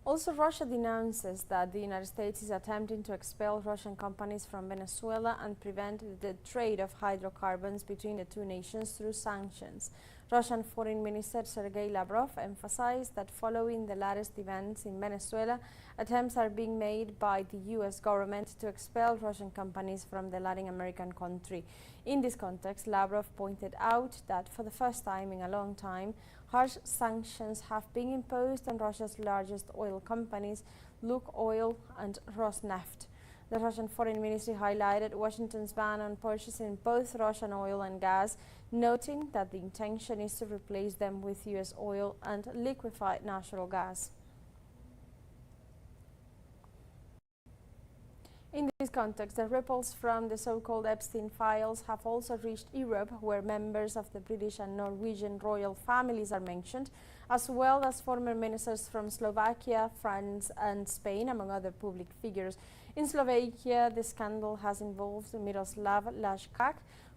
Also, Russia denounces that the United States is attempting to expel Russian companies from Venezuela and prevent the trade of hydrocarbons between the two nations through sanctions. Russian Foreign Minister Sergei Lavrov emphasized that following the latest events in Venezuela, attempts are being made by the U.S. government to expel Russian companies from the Latin American country. In this context, Lavrov pointed out that for the first time in a long time, harsh sanctions have been imposed on Russia's largest oil companies, Lukoil and Rosneft. The Russian Foreign Ministry highlighted Washington's ban on purchasing both Russian oil and gas, noting that the intention is to replace them with U.S. oil and liquefied natural gas. In this context, the ripples from the so-called Epstein files have also reached Europe, where members of the British and Norwegian royal families are mentioned, as well as former ministers from Slovakia, France and Spain, among other public figures. In Slovakia, the scandal has involved Miroslav Lajčák,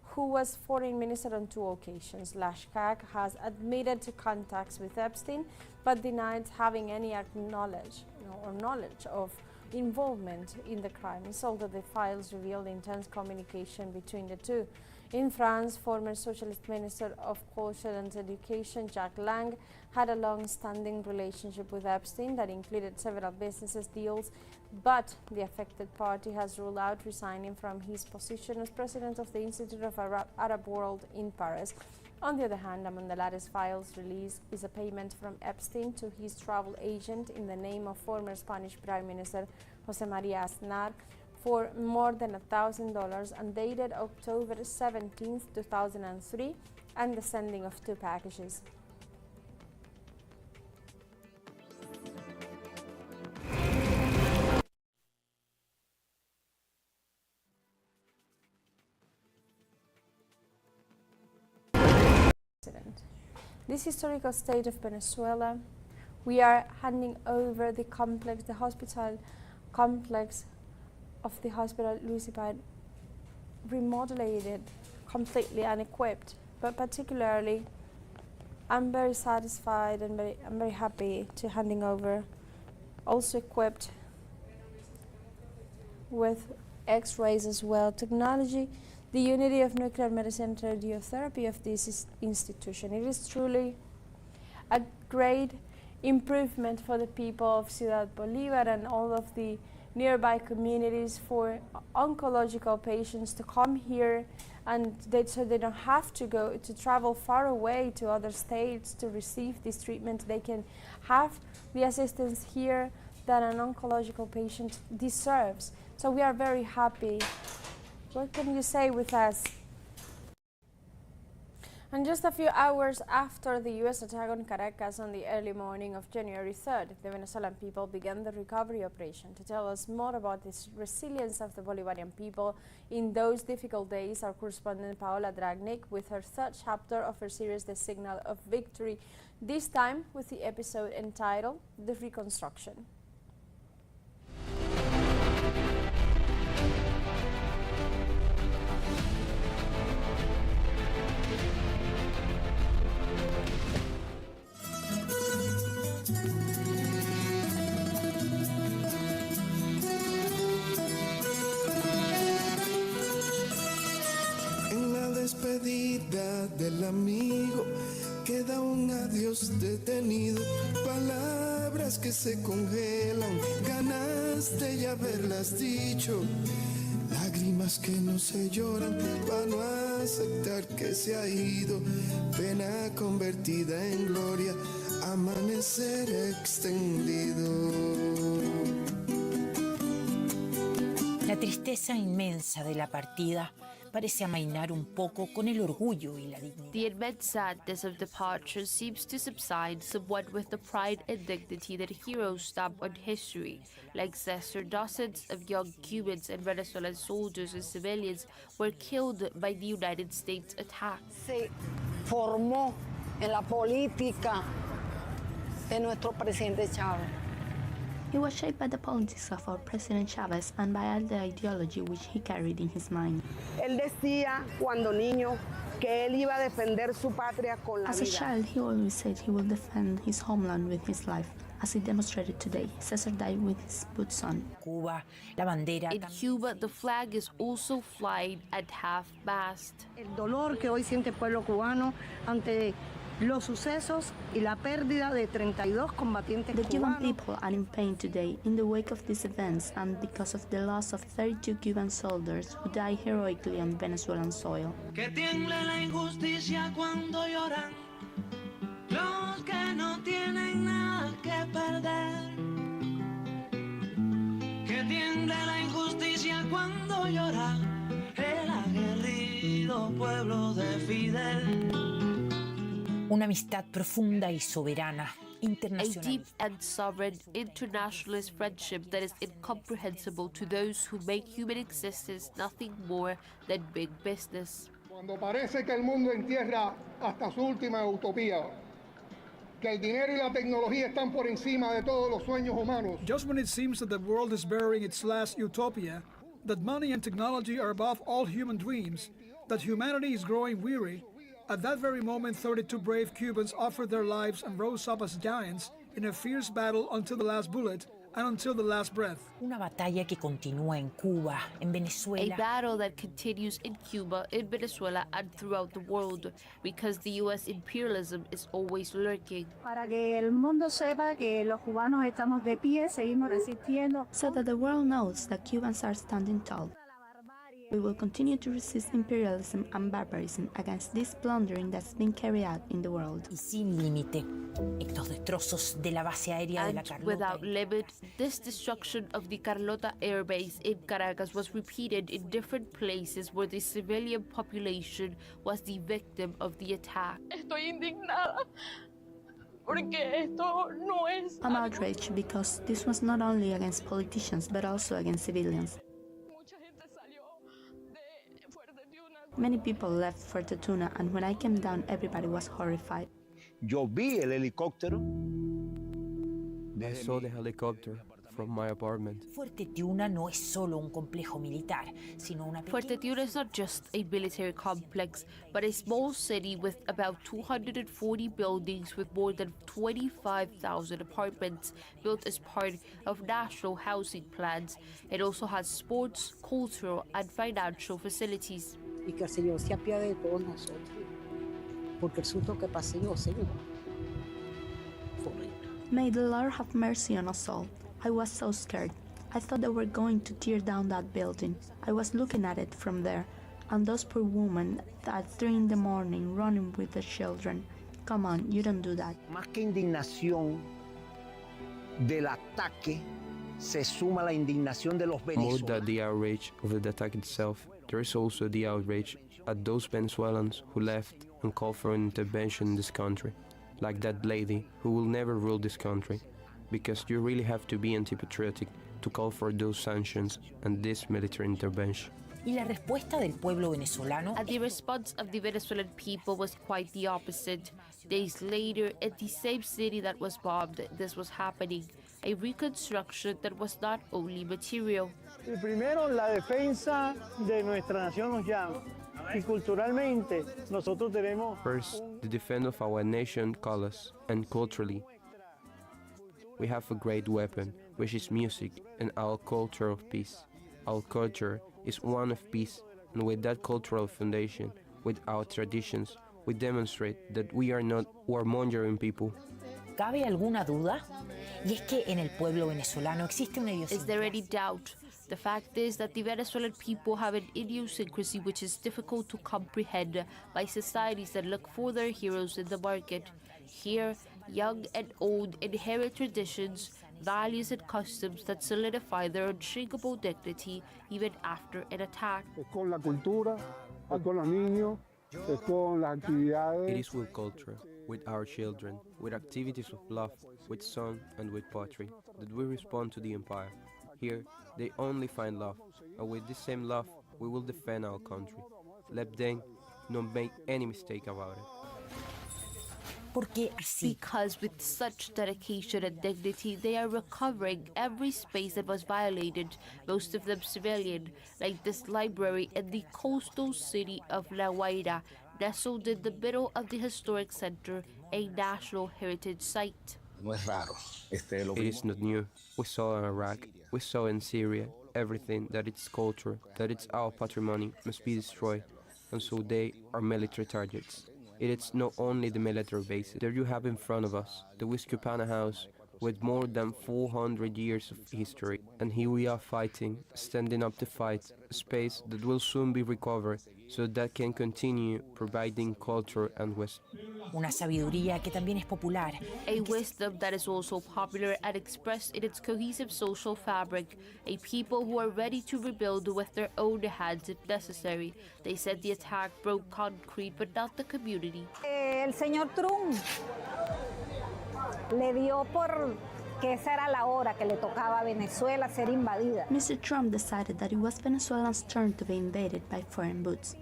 who was foreign minister on 2 occasions. Lajčák has admitted to contacts with Epstein, but denied having any knowledge of involvement in the crimes, although the files revealed intense communication between the two. In France, former Socialist Minister of Culture and Education Jacques Lang had a long-standing relationship with Epstein that included several business deals, but the affected party has ruled out resigning from his position as president of the Institute of Arab World in Paris. On the other hand, among the latest files released is a payment from Epstein to his travel agent in the name of former Spanish Prime Minister José María Aznar for more than $1,000 and dated October 17, 2003, and the sending of 2 packages. This historical state of Venezuela, we are handing over the hospital complex of the hospital Luis Ibáñez, remodeled completely and equipped. But particularly, I'm very satisfied and I'm very happy to handing over, also equipped with X-rays as well, technology, the unity of nuclear medicine and radiotherapy of this institution. It is truly a great improvement for the people of Ciudad Bolívar and all of the nearby communities, for oncological patients to come here, and so they don't have to travel far away to other states to receive this treatment. They can have the assistance here that an oncological patient deserves. So we are very happy. What can you say with us? And just a few hours after the U.S. attack on Caracas on the early morning of January 3rd, the Venezuelan people began the recovery operation. To tell us more about this resilience of the Bolivarian people in those difficult days, our correspondent Paola Dragnik with her 3rd chapter of her series The Signal of Victory, this time with the episode entitled The Reconstruction. Despedida del amigo, queda un adiós detenido, palabras que se congelan, ganas de ya haberlas dicho, lágrimas que no se lloran, para no aceptar que se ha ido, pena convertida en gloria, amanecer extendido. La tristeza inmensa de la partida parece amainar un poco con el orgullo y la dignidad. The immense sadness of departure seems to subside somewhat with the pride and dignity that heroes stamp on history, like Cesar. Dozens of young Cubans and Venezuelan soldiers and civilians were killed by the United States attack. Se formó en la política de nuestro presidente Chávez. It was shaped by the politics of our President Chavez and by the ideology which he carried in his mind. Él decía cuando niño que él iba a defender su patria con la vida. As a child, he always said he will defend his homeland with his life. as he demonstrated today. Cesar died with his boots on. Cuba, la bandera. In Cuba, the flag is also flying at half-mast. El dolor que hoy siente el pueblo cubano ante los sucesos y la pérdida de 32 combatientes The Cuban cubanos. people are in pain today in the wake of these events and because of the loss of 32 Cuban soldiers who died heroically on Venezuelan soil. Que tiemble la injusticia cuando lloran los que no tienen nada que perder. Que tiemble la injusticia cuando llora el aguerrido pueblo de Fidel. Una amistad profunda y soberana, A internacional. deep and sovereign internationalist friendship that is incomprehensible to those who make human existence nothing more than big business. Cuando parece que el mundo entierra hasta su última utopía, que el dinero y la tecnología están por encima de todos los sueños humanos. Just when it seems that the world is burying its last utopia, that money and technology are above all human dreams, that humanity is growing weary, at that very moment 32 brave Cubans offered their lives and rose up as giants in a fierce battle until the last bullet and until the last breath. Una batalla que continúa en Cuba, en A Venezuela. battle that continues in Cuba, in Venezuela, and throughout the world because the U.S. imperialism is always lurking. Para que el mundo sepa que los cubanos estamos de pie, seguimos resistiendo. So that the world knows that Cubans are standing tall. We will continue to resist imperialism and barbarism against this plundering that's been carried out in the world. Y sin límite, estos destrozos de la base aérea de la And Carlota. without limit, this destruction of the Carlota Air Base in Caracas was repeated in different places where the civilian population was the victim of the attack. Estoy indignada porque esto no es. I'm outraged because this was not only against politicians but also against civilians. Mucha gente salió de Fuerte Tiuna. Many people left Fuerte Tuna, and when I came down, everybody was horrified. Yo vi el helicóptero. I saw the helicopter from my apartment. Fuerte Tiuna no es solo un complejo militar, sino una Fuerte pequeña... Tiuna is not just a military complex, but a small city with about 240 buildings with more than 25,000 apartments built as part of national housing plans. It also has sports, cultural, and financial facilities. Y que el Señor se apiade de todos nosotros, porque el susto que pasé yo, Señor, fue horrible. May the Lord have mercy on us all. I was so scared. I thought they were going to tear down that building. I was looking at it from there, and those poor women at 3 in the morning running with the children. Come on, you don't do that. Más que indignación del ataque, se suma la indignación de los More venezolanos. than the outrage of the attack itself, there is also the outrage at those Venezuelans who left and called for an intervention in this country, like that lady who will never rule this country, because you really have to be anti-patriotic to call for those sanctions and this military intervention. Y la respuesta del pueblo venezolano And the response of the Venezuelan people was quite the opposite. Days later, at the same city that was bombed, this was happening. A reconstruction that was not only material. Y primero, la defensa de nuestra nación nos llama. Y culturalmente, nosotros tenemos. First, the defense of our nation calls us, and culturally, we have a great weapon, which is music and our culture of peace. Our culture is one of peace, and with that cultural foundation, with our traditions, we demonstrate that we are not warmongering people. ¿Cabe alguna duda? Y es que en el pueblo venezolano existe una Is there any doubt? The fact is that the Venezuelan people have an idiosyncrasy which is difficult to comprehend by societies that look for their heroes in the market. Here, young and old inherit traditions, values and customs that solidify their unshakable dignity even after an attack. Es con la cultura, es con los niños, es con las actividades. It is with culture, with our children, with activities of love, with song and with poetry, that we respond to the empire. Here, they only find love, and with this same love, we will defend our country. Let them not make any mistake about it. Porque así, Because with such dedication and dignity, they are recovering every space that was violated, most of them civilian, like this library in the coastal city of La Guaira, nestled in the middle of the historic center, a national heritage site. It is not new. We saw in Iraq, we saw in Syria, everything that it's culture, that it's our patrimony must be destroyed, and so they are military targets. It is not only the military bases. There you have in front of us the Wiskupana House with more than 400 years of history, and here we are fighting, standing up to fight, a space that will soon be recovered so that can continue providing culture and wisdom. Una sabiduría que también es popular. A wisdom that is also popular and expressed in its cohesive social fabric, a people who are ready to rebuild with their own hands if necessary. They said the attack broke concrete but not the community. El señor Trump le dio por que esa era la hora que le tocaba a Venezuela ser invadida. Mr. Trump decided that it was Venezuelans' turn to be invaded by foreign boots.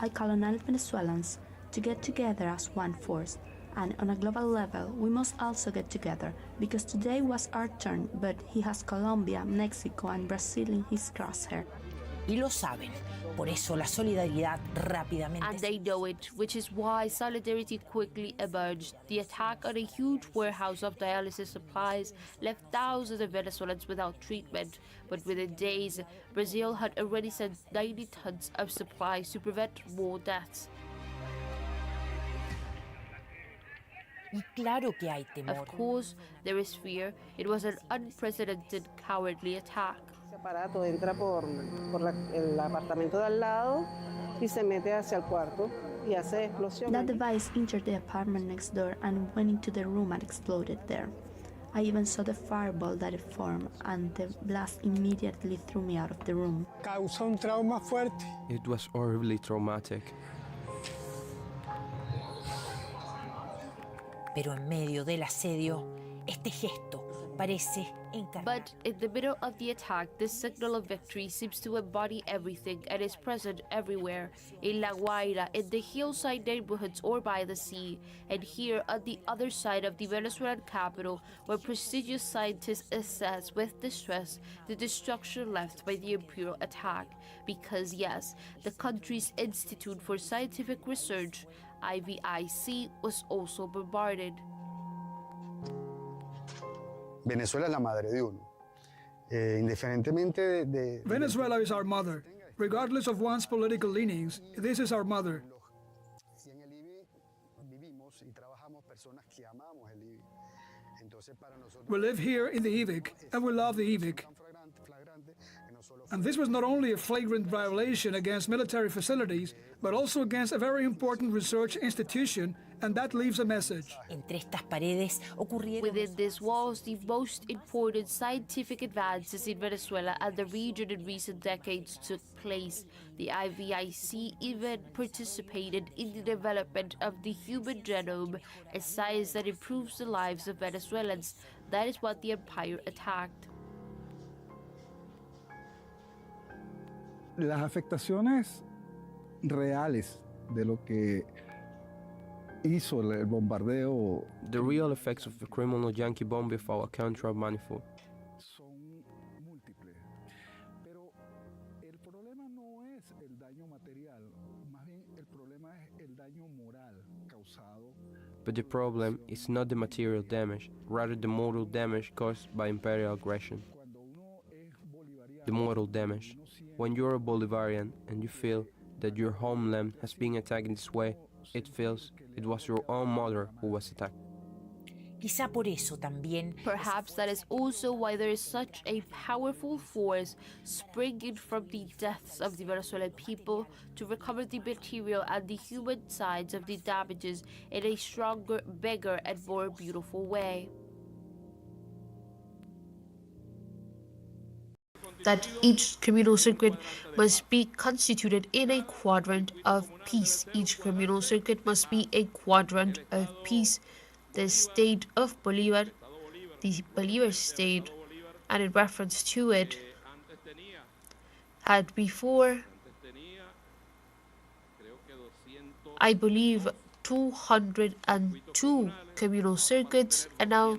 I call on all Venezuelans to get together as one force, and on a global level, we must also get together, because today was our turn, but he has Colombia, Mexico, and Brazil in his crosshair. Y lo saben, por eso la solidaridad rápidamente. And they know it, which is why solidarity quickly emerged. The attack on a huge warehouse of dialysis supplies left thousands of Venezuelans without treatment. But within days, Brazil had already sent 90 tons of supplies to prevent more deaths. Y claro que hay temor. Of course, there is fear. It was an unprecedented, cowardly attack. Aparato entra por el apartamento de al lado y se mete hacia el cuarto y hace explosión. That device entered the apartment next door and went into the room and exploded there. I even saw the fireball that it formed, and the blast immediately threw me out of the room. Causó un trauma fuerte. It was horribly traumatic. Pero en medio del asedio, este gesto parece encarnar. But in the middle of the attack, this signal of victory seems to embody everything and is present everywhere, in La Guaira, in the hillside neighborhoods or by the sea, and here on the other side of the Venezuelan capital, where prestigious scientists assess with distress the destruction left by the imperial attack. Because yes, the country's Institute for Scientific Research, IVIC, was also bombarded. Venezuela es la madre de uno. Indiferentemente de Venezuela is our mother. Regardless of one's political leanings, this is our mother. We live here in the IVIC, and we love the IVIC. And this was not only a flagrant violation against military facilities, but also against a very important research institution, and that leaves a message. Entre estas paredes ocurrieron. Within these walls, the most important scientific advances in Venezuela and the region in recent decades took place. The IVIC even participated in the development of the human genome, a science that improves the lives of Venezuelans. That is what the empire attacked. Las afectaciones reales de lo que hizo el bombardeo. The real effects of the criminal Yankee bombing of our country are manifold. Son múltiples. Pero el problema no es el daño material, más bien el problema es el daño moral causado. But the problem is not the material damage, rather the moral damage caused by imperial aggression. The moral damage. When you're a Bolivarian and you feel that your homeland has been attacked in this way, it feels it was your own mother who was attacked. Quizá por eso también. Perhaps that is also why there is such a powerful force springing from the deaths of the Venezuelan people to recover the material and the human sides of the damages in a stronger, bigger, and more beautiful way. That each communal circuit must be constituted in a quadrant of peace. Each communal circuit must be a quadrant of peace. The state of Bolivar, the Bolivar state, and in reference to it, had before, I believe, 202 communal circuits, and now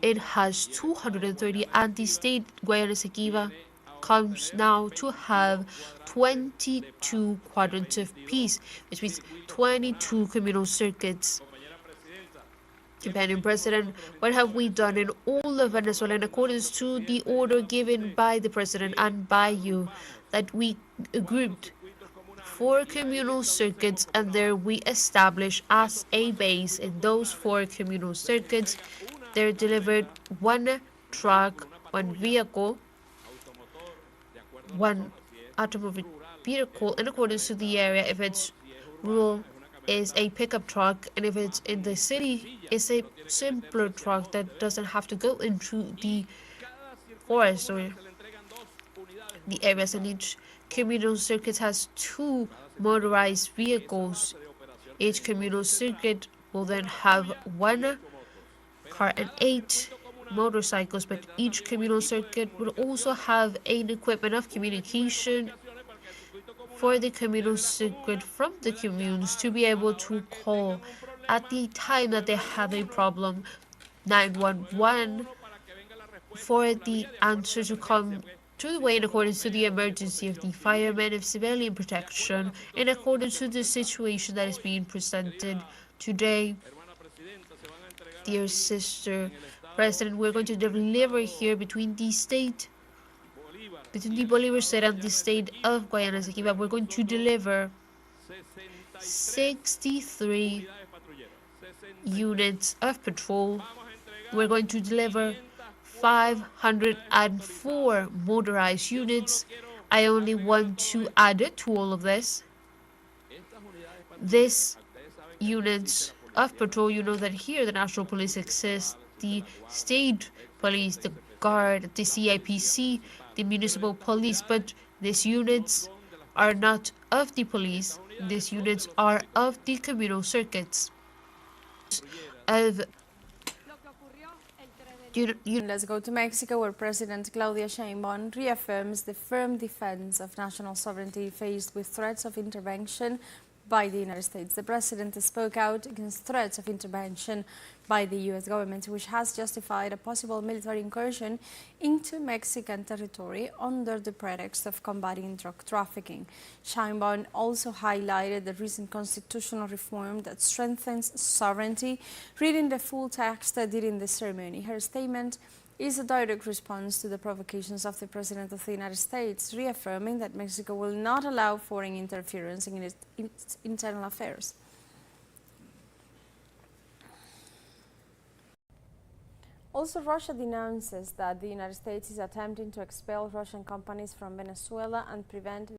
it has 230, and the state Guayana Esequiba comes now to have 22 quadrants of peace, which means 22 communal circuits. Companion President, what have we done in all of Venezuela in accordance to the order given by the President and by you, that we grouped 4 communal circuits, and there we establish as a base in those 4 communal circuits, they're delivered 1 truck, 1 vehicle, 1 automobile vehicle in accordance to the area. If it's rural, is a pickup truck, and if it's in the city, it's a simpler truck that doesn't have to go into the forest or the areas. And each communal circuit has 2 motorized vehicles. Each communal circuit will then have 1 car and 8 motorcycles, but each communal circuit will also have an equipment of communication for the communal circuit from the communes to be able to call at the time that they have a problem 911 for the answer to come to the way in accordance to the emergency of the firemen, of civilian protection, in accordance to the situation that is being presented today. Dear Sister President, we're going to deliver here between the Bolivar state and the state of Guayana Esequiba, we're going to deliver 63 units of patrol. We're going to deliver 504 motorized units. I only want to add to all of this. These units of patrol, you know that here the National Police exists, the State Police, the Guard, the CIPC, the Municipal Police, but these units are not of the police. These units are of the communal circuits. Let's go to Mexico, where President Claudia Sheinbaum reaffirms the firm defense of national sovereignty faced with threats of intervention by the United States. The president spoke out against threats of intervention by the U.S. government, which has justified a possible military incursion into Mexican territory under the pretext of combating drug trafficking. Sheinbaum also highlighted the recent constitutional reform that strengthens sovereignty. Reading the full text during the ceremony, her statement is a direct response to the provocations of the President of the United States, reaffirming that Mexico will not allow foreign interference in its internal affairs. Also, Russia denounces that the United States is attempting to expel Russian companies from Venezuela and prevent